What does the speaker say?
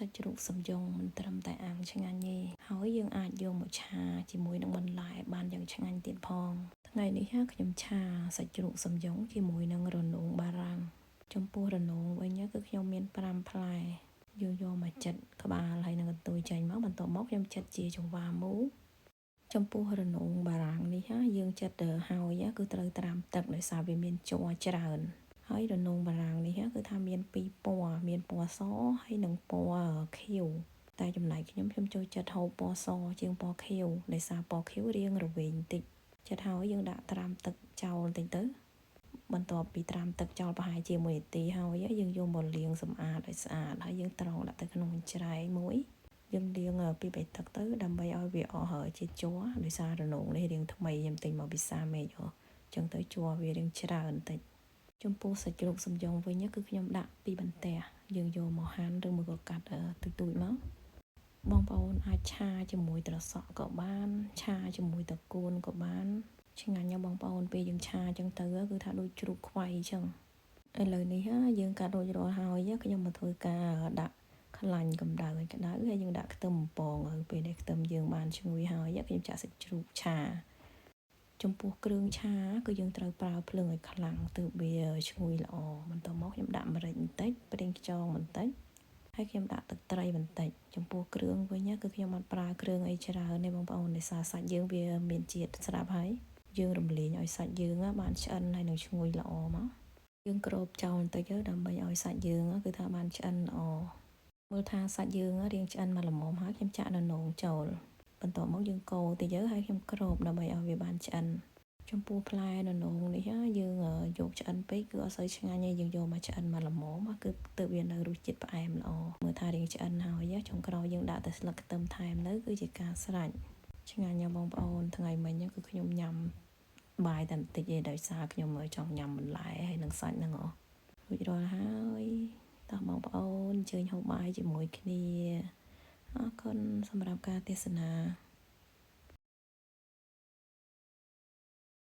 សាច់ជ្រូកសំយ៉ុងមិនត្រឹមតែអាំងឆ្ងាញ់ទេហើយយើងអាចយកមកឆាជាមួយនឹងបន្លែបានយ៉ាងឆ្ងាញ់ទៀតផងថ្ងៃនេះខ្ញុំឆាសាច់ជ្រូកសំយ៉ុងជាមួយនឹងរនោងបារាំងចំពោះរនោងវិញគឺខ្ញុំមាន5ផ្លែយកមកចិតក្បាលហើយនឹងកន្ទុយចេញមកបន្ទាប់មកខ្ញុំចិតជាចង្វាមូលចំពោះរនោងបារាំងនេះយើងចិតហើយគឺត្រូវត្រាំទឹកដោយសារវាមានជ័រច្រើនហើយរនោងបារាំងនេះគឺថាមាន2ពណ៌មានពណ៌សហើយនិងពណ៌ខៀវតែចំណែកខ្ញុំចូលចិត្តហូបពណ៌សជាងពណ៌ខៀវដោយសារពណ៌ខៀវរាងរវែងតិចចិត្តហើយយើងដាក់ត្រាំទឹកចោលបន្តិចទៅបន្ទាប់ពីត្រាំទឹកចោលប្រហែលជា1នាទីហើយយើងយកមកលាងសម្អាតឲ្យស្អាតហើយយើងត្រងដាក់ទៅក្នុងច្រែងមួយយើងលាង2 3ទឹកទៅដើម្បីឲ្យវាអស់ជាជ័រដោយសាររនោងនេះរាងថ្មីខ្ញុំទិញមកពីសាមេឃអញ្ចឹងទៅជ័រវារាងច្រើនបន្តិចចំពោះសាច់ជ្រូកសំយ៉ុងវិញគឺខ្ញុំដាក់ពីបន្ទះយើងយកមកហាន់ឬមួយក៏កាត់ទូចៗមកបងប្អូនអាចឆាជាមួយត្រសក់ក៏បានឆាជាមួយត្រកួនក៏បានឆ្ងាញ់ណាស់បងប្អូនពេលយើងឆាអញ្ចឹងទៅគឺថាដូចជ្រូកខ្វៃអញ្ចឹងឥឡូវនេះយើងកាត់រួចរាល់ហើយខ្ញុំមកធ្វើការដាក់ខ្លាញ់កម្ដៅឲ្យក្ដៅហើយយើងដាក់ខ្ទឹមបំពងហើយពេលដែលខ្ទឹមយើងបានឈ្ងុយហើយខ្ញុំចាក់សាច់ជ្រូកឆាចំពោះគ្រឿងឆាគឺយើងត្រូវប្រើភ្លើងឲ្យខ្លាំងទើបវាឈ្ងុយល្អបន្ទាប់មកខ្ញុំដាក់ម្រេចបន្តិចប្រេងខ្យងបន្តិចហើយខ្ញុំដាក់ទឹកត្រីបន្តិចចំពោះគ្រឿងវិញគឺខ្ញុំអត់ប្រើគ្រឿងអីច្រើនទេបងប្អូនដោយសារសាច់យើងវាមានជាតិស្រាប់ហើយយើងរំលាយឲ្យសាច់យើងបានឆ្អិនហើយនឹងឈ្ងុយល្អមកយើងគ្របចោលបន្តិចទៅដើម្បីឲ្យសាច់យើងគឺថាបានឆ្អិនល្អមើលថាសាច់យើងរាងឆ្អិនមកល្មមហើយខ្ញុំចាក់ននោងចូលបន្ទាប់មកយើងកូរតិចទៅហើយខ្ញុំគ្របដើម្បីឲ្យវាបានឆ្អិនចំពោះផ្លែននោងនេះយើងយកឆ្អិនពេកគឺអត់សូវឆ្ងាញ់ទេយើងយកមកឆ្អិនមកល្មមគឺទើបវានៅរសជាតិផ្អែមល្អមើលថារាងឆ្អិនហើយចុងក្រោយយើងដាក់តែស្លឹកខ្ទឹមថែមទៅគឺជាការស្រេចឆ្ងាញ់ណាស់បងប្អូនថ្ងៃមិញគឺខ្ញុំញ៉ាំបាយតែបន្តិចទេដោយសារខ្ញុំចង់ញ៉ាំបន្លែហើយនឹងសាច់ហ្នឹងរួចរាល់ហើយតោះបងប្អូនអញ្ជើញហូបបាយជាមួយគ្នាអរគុណសម្រាប់ការទស្សនា